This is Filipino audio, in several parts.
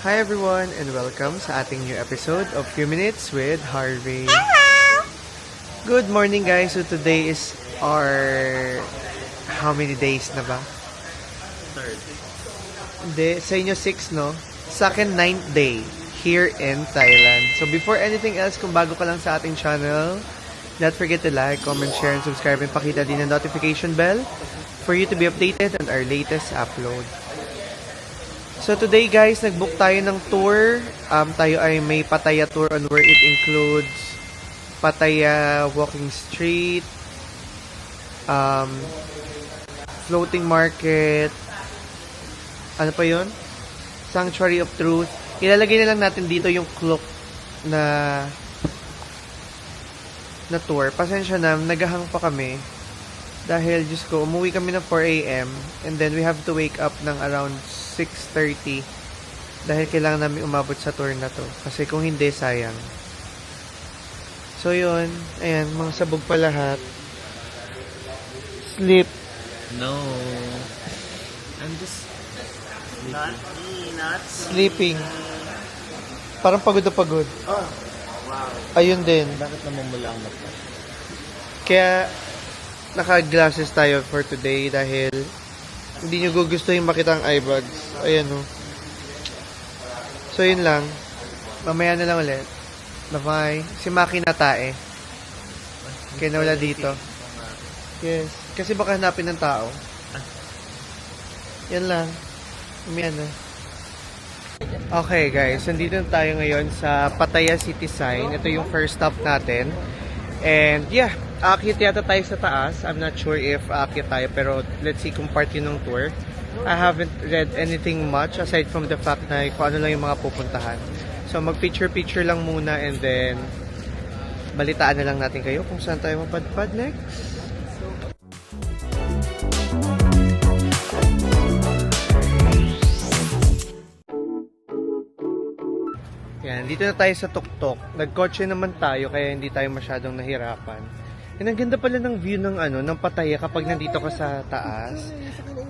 Hi everyone and welcome sa ating new episode of Few Minutes with Harvey. Good morning guys. So today is our how many days na ba? Third. Hindi, sa inyo 6 no? Sa akin 9th day here in Thailand. So before anything else, kung bago ka lang sa ating channel, don't forget to like, comment, share, and subscribe and pakita din ang notification bell for you to be updated on our latest upload. So today guys, nag-book tayo ng tour. Tayo ay may Pattaya tour on where it includes Pattaya walking street, floating market, ano pa yun? Sanctuary of Truth. Ilalagay na lang natin dito yung clock na tour. Pasensya na, naghahang pa kami. Dahil, Diyos ko, umuwi kami ng 4 a.m. And then, we have to wake up ng around 6:30. Dahil kailangan namin umabot sa tour na to. Kasi kung hindi, sayang. So, yun. Ayan, mga sabog pa lahat. Sleep. No. I'm just not me, not Sleeping. Parang pagod na pagod. Oh, wow. Ayun din. Bakit namumula ang mata? Kaya, naka-glasses tayo for today dahil hindi nyo gugustuhin makita ang eye bags. Ayan o. So, yun lang. Mamaya na lang ulit. Bye-bye. Si Maki natae. Kaya nawala dito. Yes. Kasi baka hanapin ng tao. Yan lang. Mamaya na. Okay guys, nandito na tayo ngayon sa Pattaya City Sign. Ito yung first stop natin. And yeah, aakyat yata tayo sa taas. I'm not sure if aakyat tayo, pero let's see kung part yun ng tour. I haven't read anything much aside from the fact na kung ano lang yung mga pupuntahan. So mag-picture-picture lang muna and then balitaan na lang natin kayo kung saan tayo mapadpad next. Yan, dito na tayo sa tuktok. Nagkotse naman tayo kaya hindi tayo masyadong nahirapan. And ang ganda pala ng view ng ng Pattaya kapag nandito ka sa taas.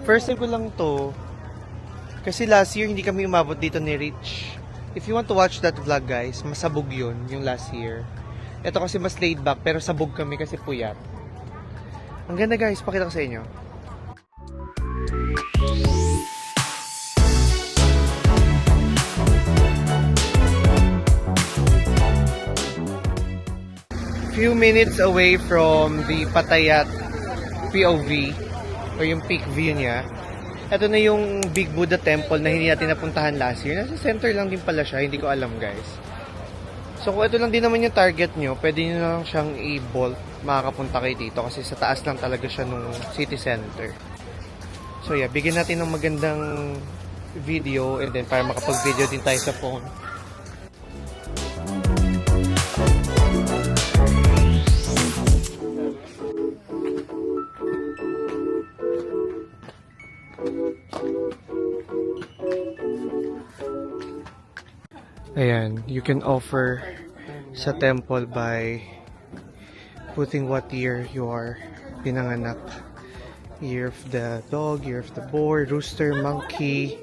First time ko lang to. Kasi last year hindi kami umabot dito ni Rich. If you want to watch that vlog guys, masabog yun yung last year. Ito kasi mas laid back pero sabog kami kasi puyat. Ang ganda guys, pakita ko sa inyo. Few minutes away from the Pattaya POV or yung peak view niya. Ito na yung Big Buddha Temple na hindi natin napuntahan last year. Nasa center lang din pala siya, hindi ko alam guys. So kung ito lang din naman yung target nyo, pwede nyo lang siyang i-bolt, makakapunta kayo dito kasi sa taas lang talaga siya nung city center. So yeah, bigyan natin ng magandang video and then para makapag-video din tayo sa phone. Ayan, you can offer sa temple by putting what year you are pinanganak. Year of the dog, year of the boar, rooster, monkey,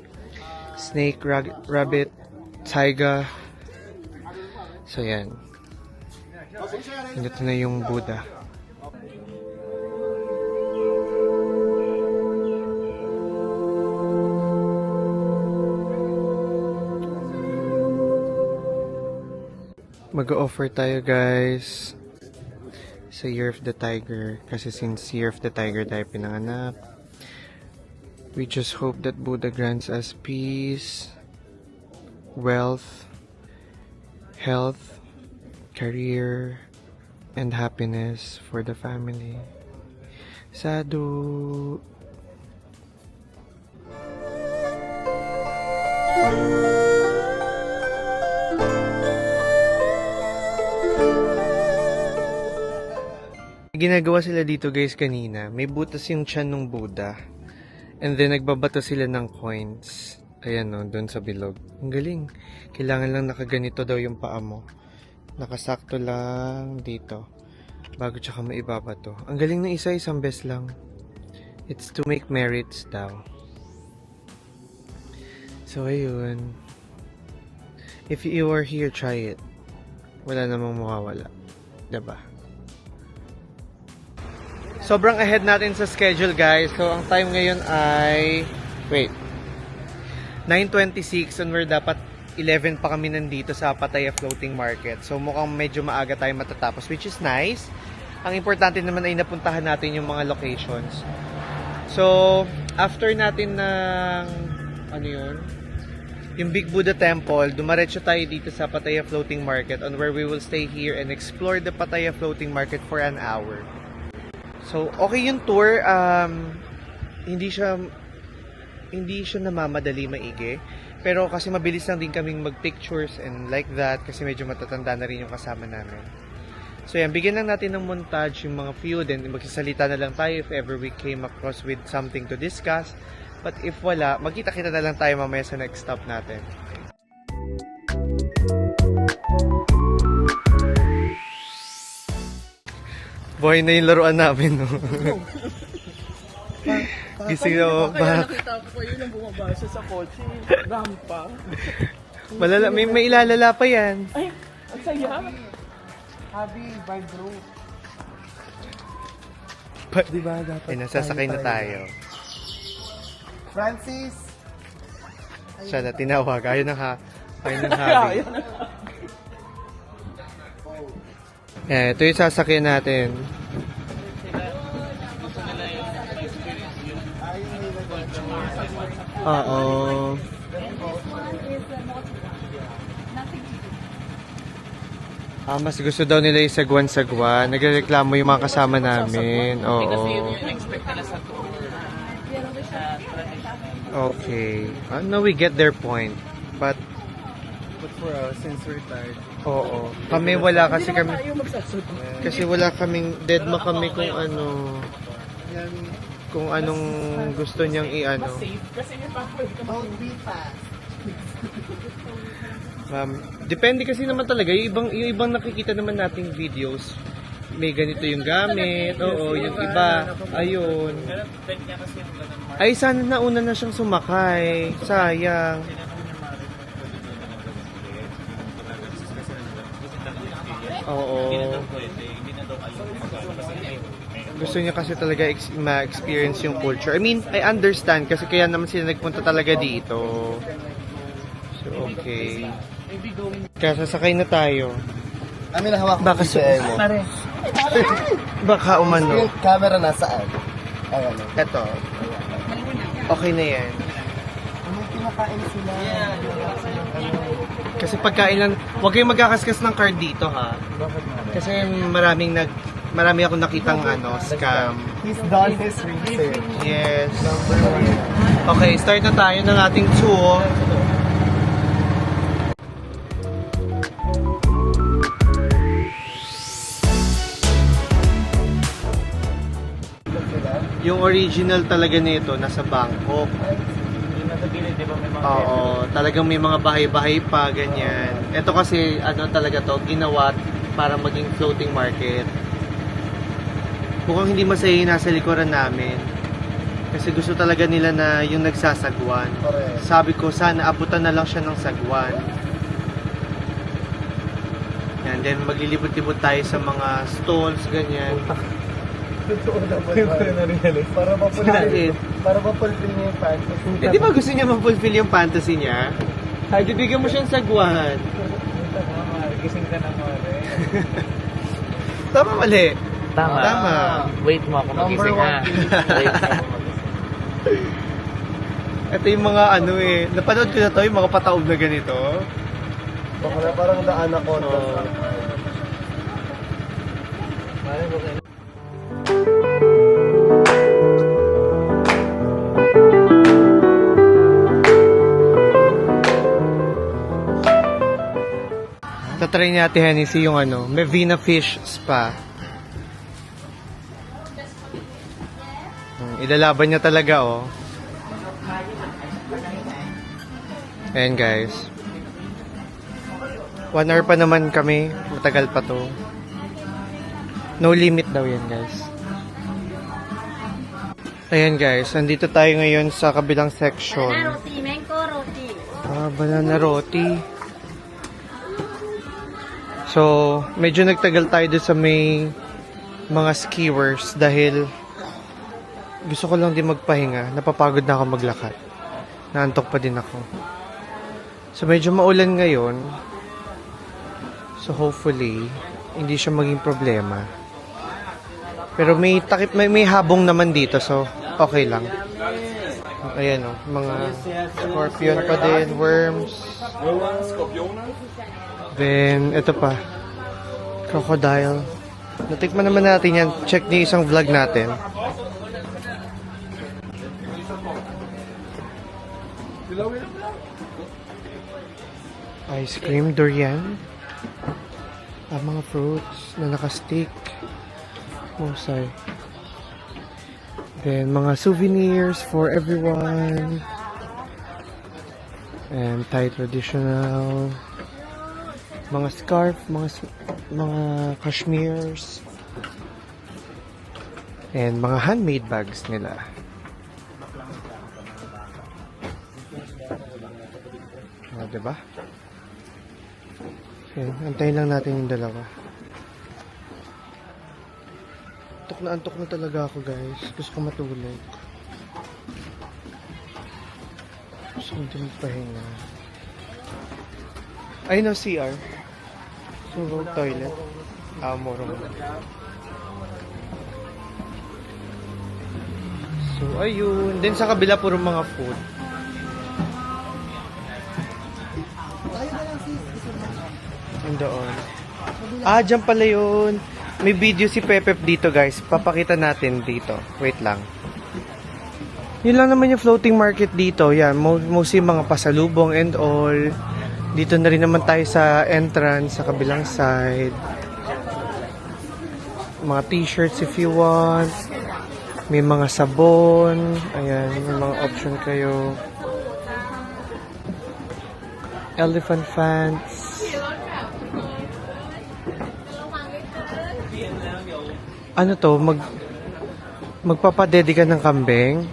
snake, rabbit, tiger. So yan. Ito na yung Buddha. Mag-offer tayo guys sa Year of the Tiger kasi since Year of the Tiger tayo pinanganak. We just hope that Buddha grants us peace, wealth, health, career, and happiness for the family. Sadhu. Ginagawa sila dito guys kanina. May butas yung tiyan ng Buddha. And then nagbabato sila ng coins. Ayan o, doon sa bilog. Ang galing. Kailangan lang nakaganito daw yung paa mo. Nakasakto lang dito. Bago tsaka maibabato. Ang galing ng isa, isang beses lang. It's to make merits daw. So ayun. If you are here, try it. Wala namang mawawala. Diba? Sobrang ahead natin sa schedule, guys. So, ang time ngayon ay... Wait. 9:26 and we're dapat 11 pa kami nandito sa Pattaya Floating Market. So, mukhang medyo maaga tayo matatapos, which is nice. Ang importante naman ay napuntahan natin yung mga locations. So, after natin ng... Ano yun? Yung Big Buddha Temple, dumaretso tayo dito sa Pattaya Floating Market on where we will stay here and explore the Pattaya Floating Market for an hour. So, okay yung tour. Hindi siya namamadali maigi. Pero kasi mabilis lang din kaming mag-pictures and like that kasi medyo matatanda na rin yung kasama namin. So yan, bigyan lang natin ng montage yung mga few, then magsasalita na lang tayo if ever we came across with something to discuss. But if wala, magkita-kita na lang tayo mamaya sa next stop natin. Buhay na yung laruan namin, no? Gising na ako. Nakita ko pa yun ang bumabasa sa kotse. Rampa. Malala, may ilalala pa yan. Ay, ang saya. Happy vibe bro. Diba dapat? Ay, nasasakay na tayo. Francis! Siya na tinawag. Ayun ng hobby. Ito yung sasakyan natin. Oo. Mas gusto daw nila yung sagwan-sagwan. Nagreklamo yung mga kasama namin. Oo. Kasi yun yung expect nila sa tour. Okay. Now we get their point. But for us, since we're tired. oo. Kami wala kasi kami... Kasi wala kaming... Deadma kami kung ano... Kung anong gusto niyang i-ano. Kasi may password ka. Don't be fast. Depende kasi naman talaga. Yung ibang nakikita naman nating videos, may ganito yung gamit. Oo, yung iba. Ayun. Ay, sana nauna na siyang sumakay. Sayang. Oo. Gusto niya kasi talaga ma-experience yung culture. I mean, I understand kasi kaya naman sila nagpunta talaga dito. So, okay. Kaya sasakay na tayo. Amin na hawak Baka ko mo. Pare. Baka umano. Yung camera nasaan? Ay, ano? Eto. Okay na yan. Anong pinakain sila? Kasi pagkain lang, huwag kayong magkakaskas ng card dito ha. Kasi marami akong nakitang scam. He's done his research. Yes. Okay, start na tayo ng ating tour. Yung original talaga nito nasa Bangkok. Yung nasa gilid, di ba may mga Oo, talagang may mga bahay-bahay pa, ganyan. Ito kasi, talaga to, ginawa para maging floating market. Mukhang hindi masaya yung nasa likuran namin. Kasi gusto talaga nila na yung nagsasagwan. Correct. Sabi ko, sana abutan na lang siya ng sagwan. Yan, then maglilibot-libot tayo sa mga stalls, ganyan. Totoo naman. Para Bakit? mapulfill niya yung fantasy. Eh, di ba gusto niya ma-fulfill yung fantasy niya? Ay, bibigyan mo siyang sagwan. Gising ka na mo rin. Tama, mali. Tama. Tama. Wait mo ako magising ha. Wait mo ako magising. Ito yung mga napanood ko na to, yung mga pataob na ganito. Baka na parang daan ako. Tatry ni Ate Hennessy yung Mevina Fish Spa. Ilalaban niya talaga, oh. Ayan, guys. 1 hour pa naman kami. Matagal pa to. No limit daw yan, guys. Ayan, guys. Nandito tayo ngayon sa kabilang section. Banana roti, mango roti. Banana roti. So, medyo nagtagal tayo doon sa may mga skiers dahil gusto ko lang din magpahinga. Napapagod na ako maglakad. Naantok pa din ako. So, medyo maulan ngayon. So, hopefully, hindi siya maging problema. Pero may takip, may habong naman dito. So, okay lang. Ayan o, mga scorpion pa din, worms. Then, ito pa. Crocodile. Natikman naman natin yan. Check niyo isang vlog natin. Ice cream, durian. Mga fruits na nakastick. Musay. Then, mga souvenirs for everyone. And Thai traditional. Mga scarf, mga cashmeres. And mga handmade bags nila. Diba? Okay, antayin lang natin yung dalawa. Antok na talaga ako, guys. Gusto ko matulog. Gusto ko din magpahinga. Ayun ang CR. So, toilet. Morong. So, ayun. Then sa kabila, puro mga food. Yung doon. Dyan pala yun. May video si Pepep dito, guys. Papakita natin dito. Wait lang. Yun lang naman yung floating market dito. Yan, mostly mga pasalubong and all. Dito na rin naman tayo sa entrance, sa kabilang side. Mga t-shirts if you want. May mga sabon. Ayan, may mga option kayo. Elephant fans. Ano to? Magpapadedi ka ng kambing?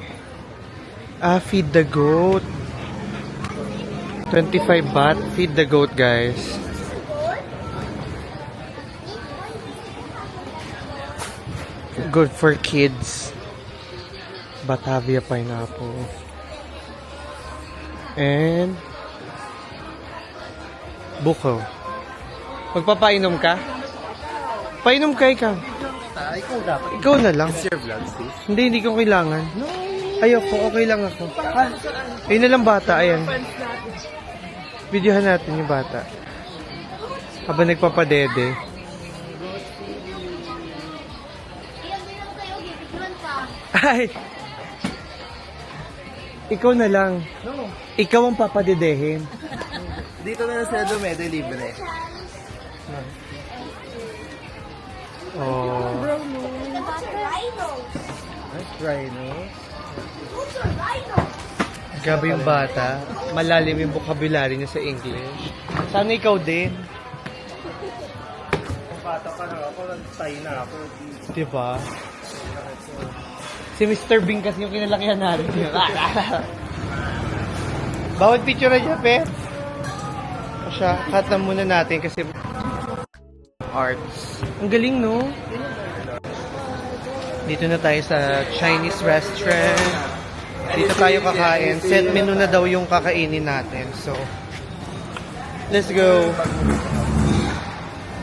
Feed the goat. 25 baht. Feed the goat, guys. Good for kids. Batavia pineapple. And buko. Magpapainom ka? Painom ka ikaw. Ikaw dapat. Ikaw na lang. It's your vlog, Steve. Hindi ko kailangan. Ayoko, okay lang ako. Ayun na lang bata, ayan. Videohan natin yung bata. Habang nagpapadede. Ay! Ikaw na lang. Ikaw ang papadedehin. Dito na lang sila dumede, libre. Oh. Rhino. Grabe yung bata. Malalim yung vocabulary niya sa English. Sana ikaw din. Bata pa na ako, nag-tie na ako. Diba? Si Mr. Bing kasi yung kinalakihan natin. Bawat picture na dyan, pe. Siya, cut na muna natin kasi arts. Ang galing, no? Dito na tayo sa Chinese restaurant. Dito tayo kakain. Set menu na daw yung kakainin natin. So, let's go.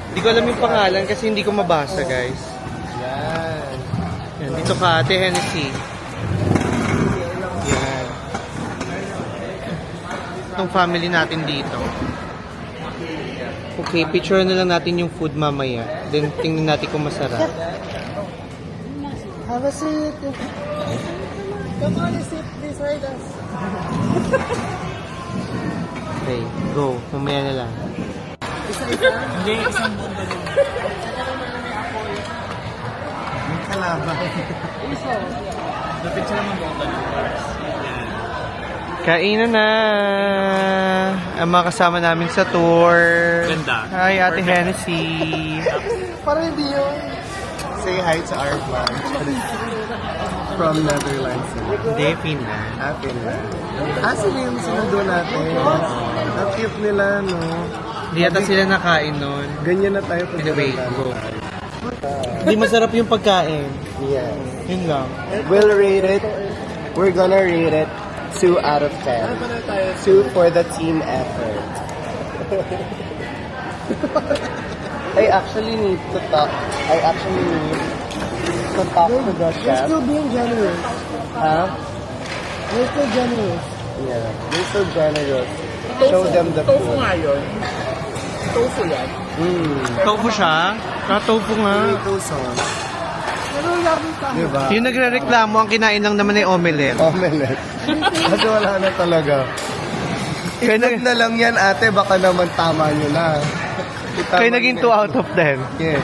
Hindi ko alam yung pangalan kasi hindi ko mabasa, guys. Yan. Yan, dito ka, Ate Hennessy. Yan. Itong family natin dito. Okay, picture na lang natin yung food mamaya. Then, tingnan natin kung masarap. Have a seat. Come on, sit beside us. Okay, go. Mamaya na lang. Hindi, isang bomba din. Ang kalaban. Lapit siya naman bomba din. Kainan na! Ang mga kasama namin sa tour. Ganda. Hi, Ate Hennessy. Parang hindi yun. Say hi to our vlog. From Netherlands. Hindi, Finland. Happy na. Sila yung sinundo natin. Ang cute nila, no? Hindi yata sila nakain nun. Ganyan na tayo. pag Anyway, nagdadaan go. tayo. Hindi masarap yung pagkain. Yes. Yun lang. We'll rate it. We're gonna rate it 2 out of 10. 2 for the team effort. I actually need to talk. I actually need to talk to the chef. Still being generous. Huh? We're still generous. Yeah. You're so generous. Show them the Tofu food. nga yun. Tofu yan. Tofu siya? Tofu nga. Tomato sauce. Pero yakin ka. Diba? Yung nagre-reklamo, ang kinain lang naman ay omelette. Omelette. Kasi wala na talaga. Kaya, Itlog na lang yan, ate. Baka naman tama nyo na. kaya naging 2 out of 10. Yes.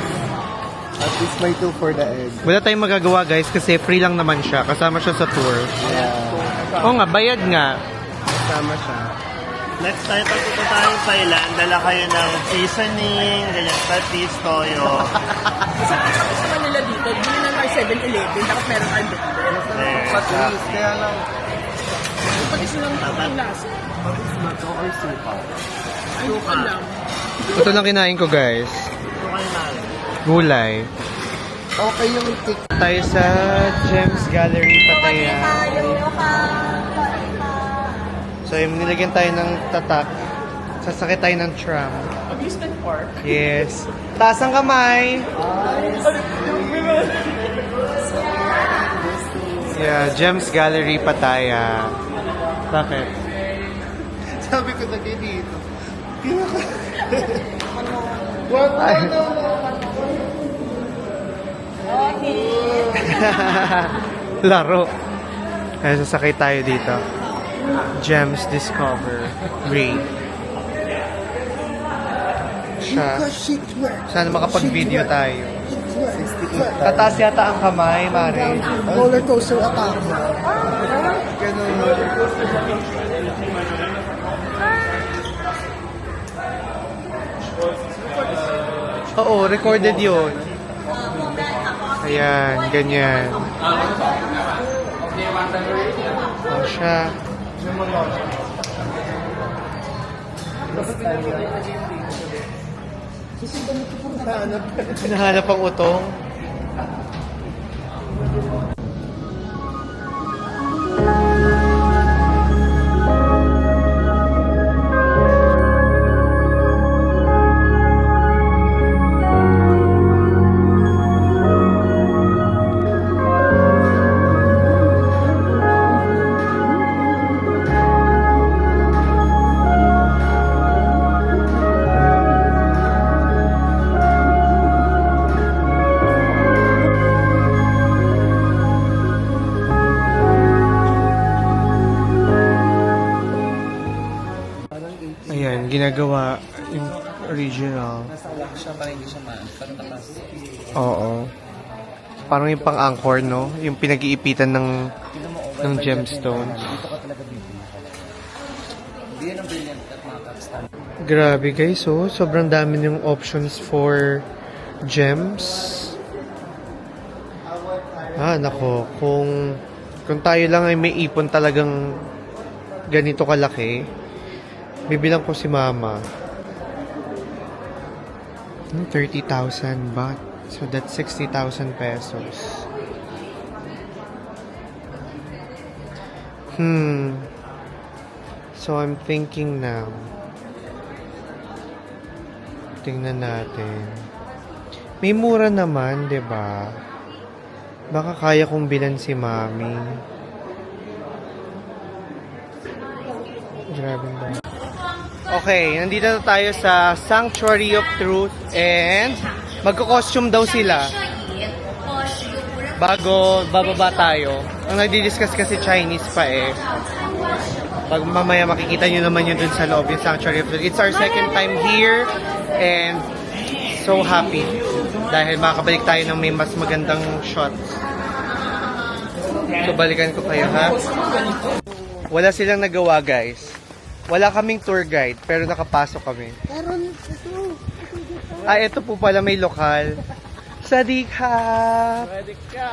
At least may 2 for the egg. Wala tayong magagawa guys kasi free lang naman siya. Kasama siya sa tour. Yeah. Oo nga, bayad nga. Tama siya. Next time, pag pupunta tayong Thailand, dala kayo ng seasoning, ganyan, patis, toyo. Sa Manila dito, bili na tayo 7-Eleven. Dapat meron kayong dito. Patis. Kaya lang. Pati silang ang lasa. Patis na to or suka? Ay, hindi ko alam. Ito lang kinain ko guys. Ito kayo na. Gulay. Okay yung tik. Tayo sa Gems Gallery Pattaya. So yung nilagyan tayo ng tatak. Sasakit tayo ng tram. Amusement park. Yes. Taas ang kamay. Yeah, Gems Gallery Pattaya. Bakit? Sabi ko na kayo dito. Ay. Laro. Kaya sasakay tayo dito. Gems Discovery. Siya. Sana makapag-video tayo. 68. Tataas yata ang kamay, Mare. Roller coaster attack. Oo, recorded yun. Ayan, ganyan. O siya. Hinahanap ang utong. Ayan, ginagawa yung original. Oo. Parang yung pang-anchor, no? Yung pinag-iipitan ng gemstones. Grabe guys, oh. Sobrang dami yung options for gems. Nako. Kung tayo lang ay may ipon talagang ganito kalaki, bibilang ko si Mama. 30,000 baht. So that's 60,000 pesos. So I'm thinking now. Tingnan natin. May mura naman, 'di ba? Baka kaya kong bilan si Mami. Grabe ba? Okay, nandito na tayo sa Sanctuary of Truth and magko-costume daw sila bago bababa tayo. Ang nagdi-discuss kasi Chinese pa eh. Pag mamaya makikita nyo naman yun dun sa loob yung Sanctuary of Truth. It's our second time here and so happy dahil makakabalik tayo ng may mas magandang shots. So balikan ko kayo ha. Wala silang nagawa guys. Wala kaming tour guide, pero nakapasok kami. Meron ito. Ito po pala may lokal. Sadika! Pwede ka.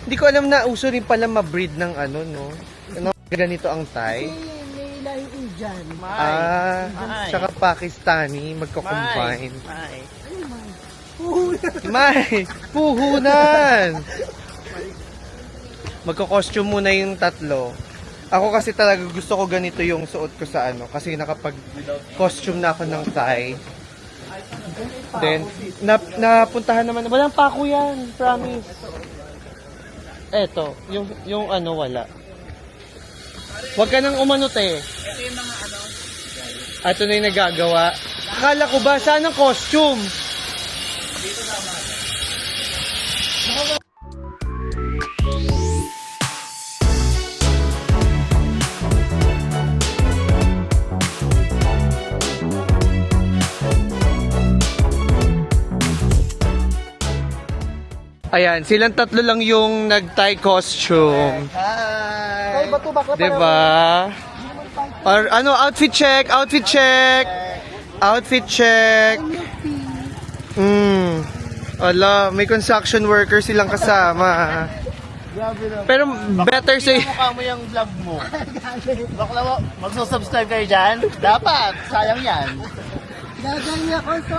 Di ko alam na uso rin pala ma-breed ng ano, no? Ano, ganito ang Thai. May lahing dyan. Tsaka Pakistani, magko-combine. Ay. May! Puhunan! Magko-costume muna yung tatlo. Ako kasi talaga gusto ko ganito yung suot ko sa ano. Kasi nakapag-costume na ako ng Thai. Then, napuntahan naman. Walang pako yan, promise. Eto, yung ano wala. Huwag ka nang umano, te. Ito na yung nagagawa. Akala ko ba, saan ang costume? Ayan, silang tatlo lang yung nag-Thai costume. Ay, bato bakla pa Diba? Or ano, outfit check, outfit check. Outfit check. Ala, may construction worker silang kasama. Grabe na. Pero better say Mukha mo yung vlog mo. Bakla mo, magsusubscribe kayo dyan? Dapat, sayang yan. Gagawin ako sa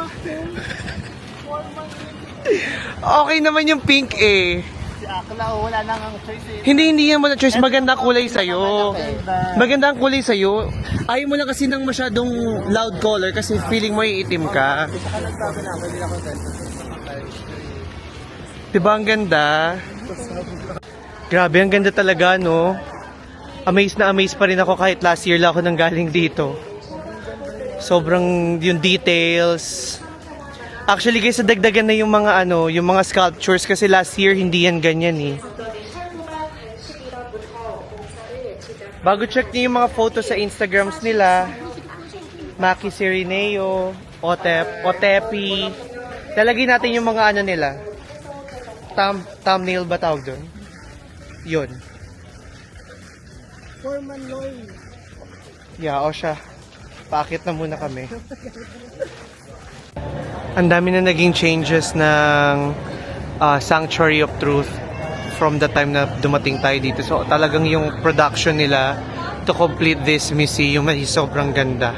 okay naman yung pink eh. Si Akla, wala nang ang choice eh. Hindi yan mo na choice. Maganda ang kulay sa'yo. Maganda ang kulay sa'yo. Ayaw mo lang kasi ng masyadong loud color kasi feeling mo iitim ka. Diba ang ganda? Grabe, ang ganda talaga, no? Amazed na amazed pa rin ako kahit last year lang ako nang galing dito. Sobrang yung details. Actually guys, dagdagan na yung mga ano, yung mga sculptures kasi last year hindi yan ganyan eh. Bago check niyo yung mga photos sa Instagrams nila, Maki Sirineo, Otepi. Talagay natin yung mga ano nila. Thumbnail ba tawag doon? Yun. Foreman Loy. Yeah, o siya. Paakit na muna kami. Ang dami na naging changes ng Sanctuary of Truth from the time na dumating tayo dito. So talagang yung production nila to complete this museum ay sobrang ganda.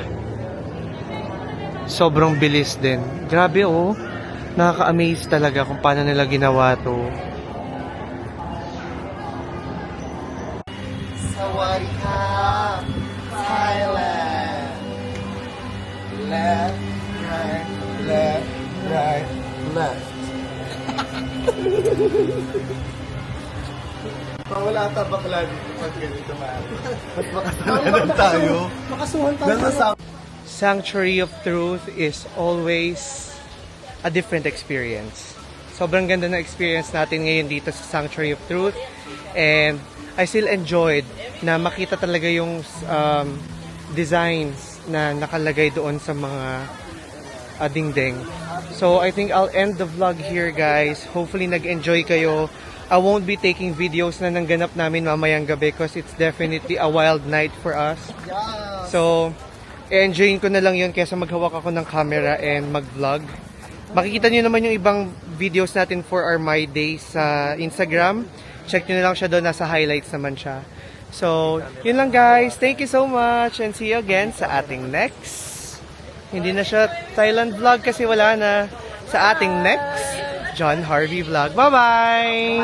Sobrang bilis din. Grabe oh. Nakaka-amaze talaga kung paano nila ginawa to. Sawadee-ka, Thailand. Left, right, left, right, left. Wala ata bakla dito pag ganito man. Mas makasalanan tayo. Makasuhan tayo. Sanctuary of Truth is always a different experience. Sobrang ganda ng experience natin ngayon dito sa Sanctuary of Truth. And I still enjoyed na makita talaga yung designs na nakalagay doon sa mga dingding. So I think I'll end the vlog here guys. Hopefully nag-enjoy kayo. I won't be taking videos na nangganap namin mamayang gabi because it's definitely a wild night for us. So, enjoyin ko na lang yun kaysa maghawak ako ng camera and mag-vlog. Makikita nyo naman yung ibang videos natin for our My Days sa Instagram. Check nyo na lang siya doon, nasa highlights naman siya. So, yun lang guys. Thank you so much and see you again sa ating next. Hindi na siya Thailand vlog kasi wala na. Sa ating next John Harvey vlog. Bye-bye!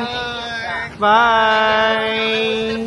Bye!